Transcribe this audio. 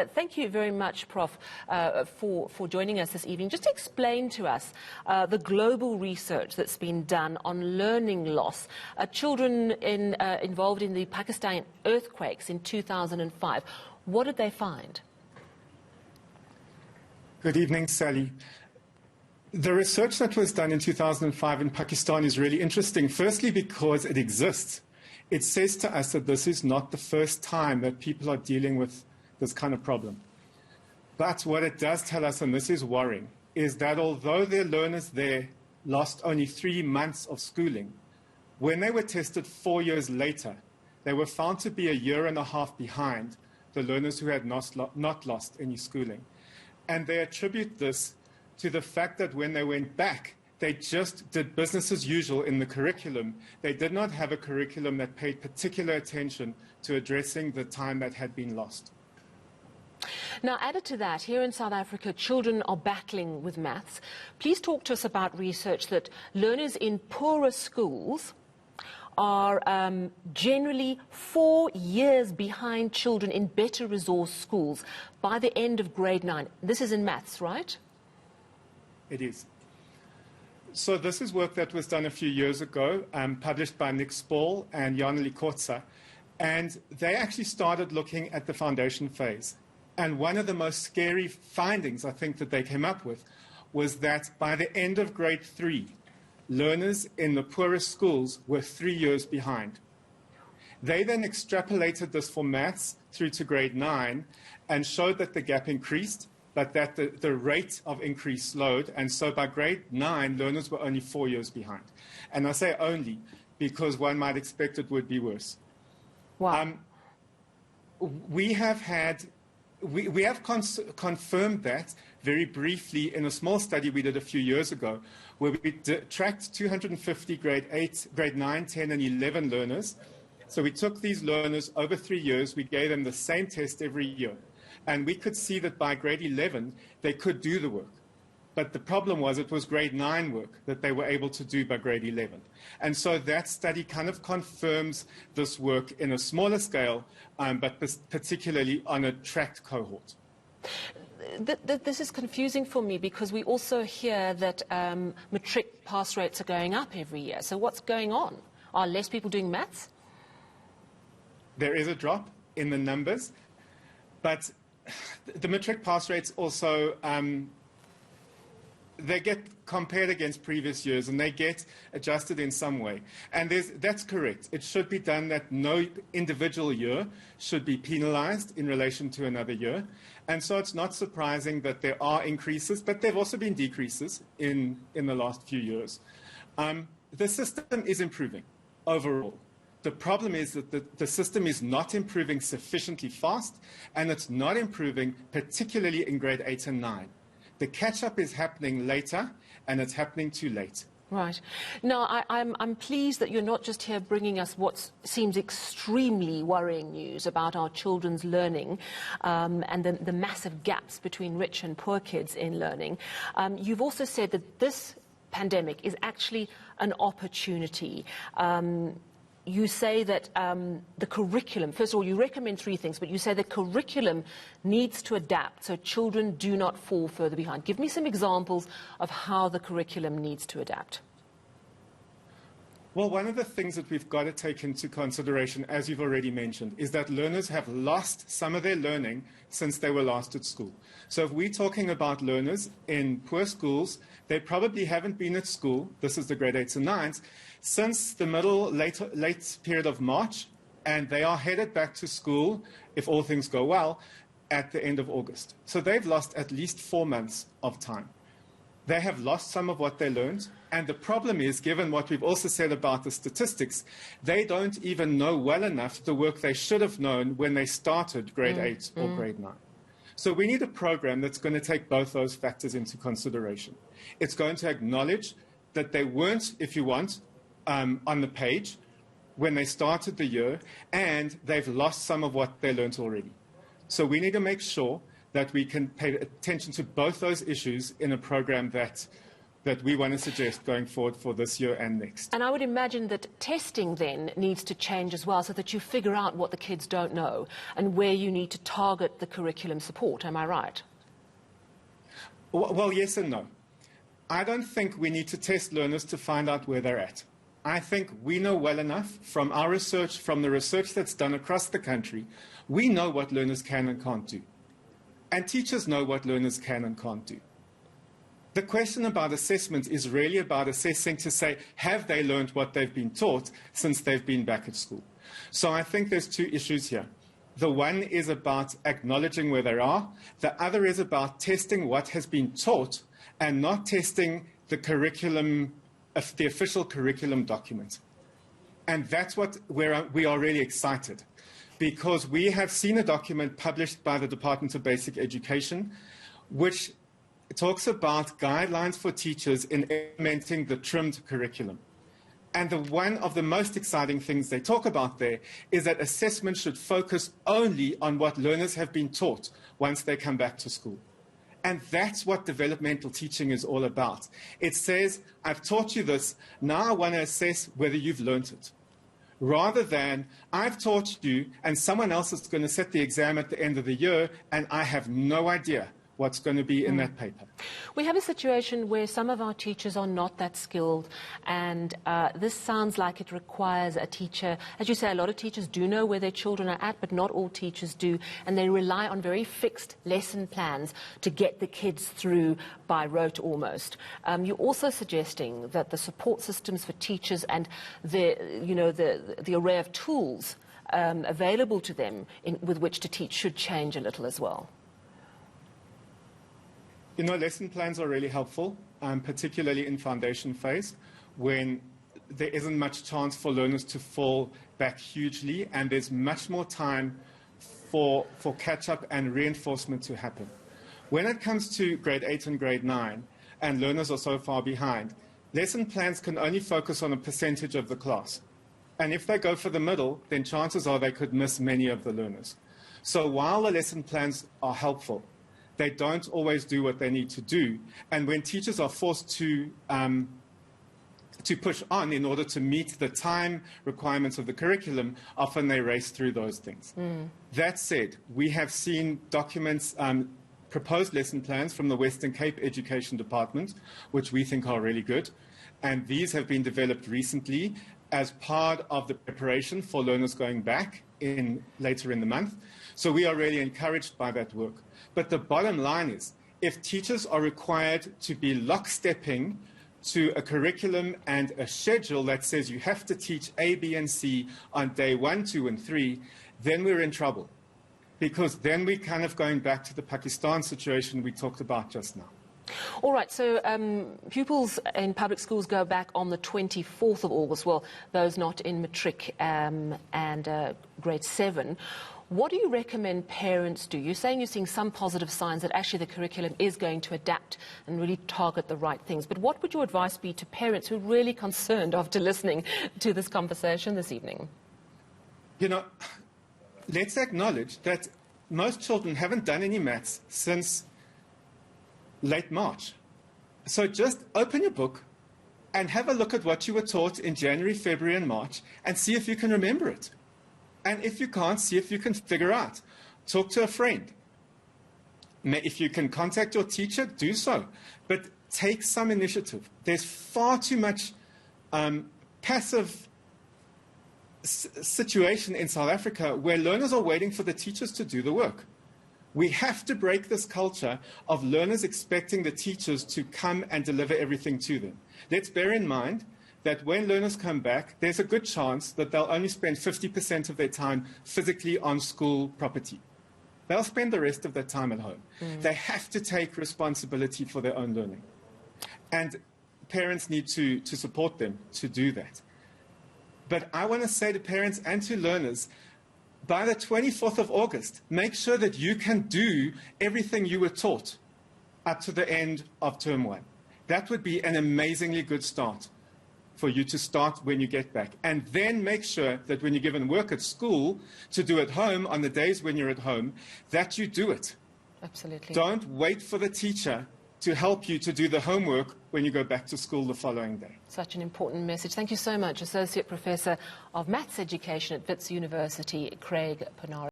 Thank you very much, Prof, for joining us this evening. Just explain to us the global research that's been done on learning loss. Children involved in the Pakistan earthquakes in 2005. What did they find? Good evening, Sally. The research that was done in 2005 in Pakistan is really interesting, firstly because it exists. It says to us that this is not the first time that people are dealing with this kind of problem. But what it does tell us, and this is worrying, is that although their learners there lost only 3 months of schooling, when they were tested 4 years later, they were found to be a year and a half behind the learners who had not lost any schooling. And they attribute this to the fact that when they went back, they just did business as usual in the curriculum. They did not have a curriculum that paid particular attention to addressing the time that had been lost. Now, added to that, here in South Africa, children are battling with maths. Please talk to us about research that learners in poorer schools are generally 4 years behind children in better resource schools by the end of grade 9. This is in maths, right? It is. So this is work that was done a few years ago, published by Nick Spall and Jan Likotza, and they actually started looking at the foundation phase. And one of the most scary findings, I think, that they came up with was that by the end of grade 3, learners in the poorest schools were 3 years behind. They then extrapolated this for maths through to grade 9 and showed that the gap increased, but that the rate of increase slowed. And so by grade 9, learners were only 4 years behind. And I say only because one might expect it would be worse. Wow. We have confirmed that very briefly in a small study we did a few years ago, where we tracked 250 grade 8, grade 9, 10, and 11 learners. So we took these learners over 3 years. We gave them the same test every year. And we could see that by grade 11, they could do the work. But the problem was it was grade 9 work that they were able to do by grade 11. And so that study kind of confirms this work in a smaller scale, but particularly on a tracked cohort. This is confusing for me because we also hear that matric pass rates are going up every year. So what's going on? Are less people doing maths? There is a drop in the numbers, but the matric pass rates also, they get compared against previous years and they get adjusted in some way. And that's correct. It should be done that no individual year should be penalized in relation to another year. And so it's not surprising that there are increases, but there have also been decreases in the last few years. The system is improving overall. The problem is that the system is not improving sufficiently fast, and it's not improving particularly in grade 8 and 9. The catch-up is happening later, and it's happening too late. Right. Now, I'm pleased that you're not just here bringing us what seems extremely worrying news about our children's learning and the massive gaps between rich and poor kids in learning. You've also said that this pandemic is actually an opportunity. You say that the curriculum, first of all, you recommend 3 things, but you say the curriculum needs to adapt so children do not fall further behind. Give me some examples of how the curriculum needs to adapt. Well, one of the things that we've got to take into consideration, as you've already mentioned, is that learners have lost some of their learning since they were last at school. So if we're talking about learners in poor schools, they probably haven't been at school, this is the grade 8s and 9s, since the late period of March, and they are headed back to school, if all things go well, at the end of August. So they've lost at least 4 months of time. They have lost some of what they learned, and the problem is, given what we've also said about the statistics, they don't even know well enough the work they should have known when they started grade 8 or grade 9. So we need a program that's going to take both those factors into consideration. It's going to acknowledge that they weren't, if you want, on the page when they started the year, and they've lost some of what they learned already. So we need to make sure that we can pay attention to both those issues in a program that that we want to suggest going forward for this year and next. And I would imagine that testing then needs to change as well, so that you figure out what the kids don't know and where you need to target the curriculum support. Am I right? Well, yes and no. I don't think we need to test learners to find out where they're at. I think we know well enough from our research, from the research that's done across the country, we know what learners can and can't do. And teachers know what learners can and can't do. The question about assessment is really about assessing to say, have they learned what they've been taught since they've been back at school? So I think there's two issues here. The one is about acknowledging where they are. The other is about testing what has been taught and not testing the curriculum, the official curriculum document. And that's where we are really excited, because we have seen a document published by the Department of Basic Education, which talks about guidelines for teachers in implementing the trimmed curriculum. And one of the most exciting things they talk about there is that assessment should focus only on what learners have been taught once they come back to school. And that's what developmental teaching is all about. It says, I've taught you this, now I want to assess whether you've learned it. Rather than, I've taught you and someone else is going to set the exam at the end of the year and I have no idea what's going to be in that paper. We have a situation where some of our teachers are not that skilled, and this sounds like it requires a teacher. As you say, a lot of teachers do know where their children are at, but not all teachers do, and they rely on very fixed lesson plans to get the kids through by rote almost. You're also suggesting that the support systems for teachers and the array of tools available to them with which to teach should change a little as well. You know, lesson plans are really helpful, particularly in foundation phase, when there isn't much chance for learners to fall back hugely, and there's much more time for catch-up and reinforcement to happen. When it comes to grade 8 and grade 9, and learners are so far behind, lesson plans can only focus on a percentage of the class. And if they go for the middle, then chances are they could miss many of the learners. So while the lesson plans are helpful, they don't always do what they need to do. And when teachers are forced to push on in order to meet the time requirements of the curriculum, often they race through those things. That said, we have seen documents, proposed lesson plans from the Western Cape Education Department, which we think are really good. And these have been developed recently as part of the preparation for learners going back later in the month. So we are really encouraged by that work. But the bottom line is, if teachers are required to be lockstepping to a curriculum and a schedule that says you have to teach A, B, and C on day 1, 2, and 3, then we're in trouble. Because then we're kind of going back to the Pakistan situation we talked about just now. All right, so pupils in public schools go back on the 24th of August, well, those not in matric and grade 7. What do you recommend parents do? You're saying you're seeing some positive signs that actually the curriculum is going to adapt and really target the right things. But what would your advice be to parents who are really concerned after listening to this conversation this evening? You know, let's acknowledge that most children haven't done any maths since late March. So just open your book and have a look at what you were taught in January, February, and March and see if you can remember it. And if you can't, see if you can figure out. Talk to a friend. If you can contact your teacher, do so. But take some initiative. There's far too much passive situation in South Africa where learners are waiting for the teachers to do the work. We have to break this culture of learners expecting the teachers to come and deliver everything to them. Let's bear in mind that when learners come back, there's a good chance that they'll only spend 50% of their time physically on school property. They'll spend the rest of their time at home. They have to take responsibility for their own learning. And parents need to support them to do that. But I want to say to parents and to learners, by the 24th of August, make sure that you can do everything you were taught up to the end of term 1. That would be an amazingly good start for you to start when you get back. And then make sure that when you're given work at school to do at home on the days when you're at home, that you do it. Absolutely. Don't wait for the teacher to help you to do the homework when you go back to school the following day. Such an important message. Thank you so much, Associate Professor of Maths Education at Wits University, Craig Panara.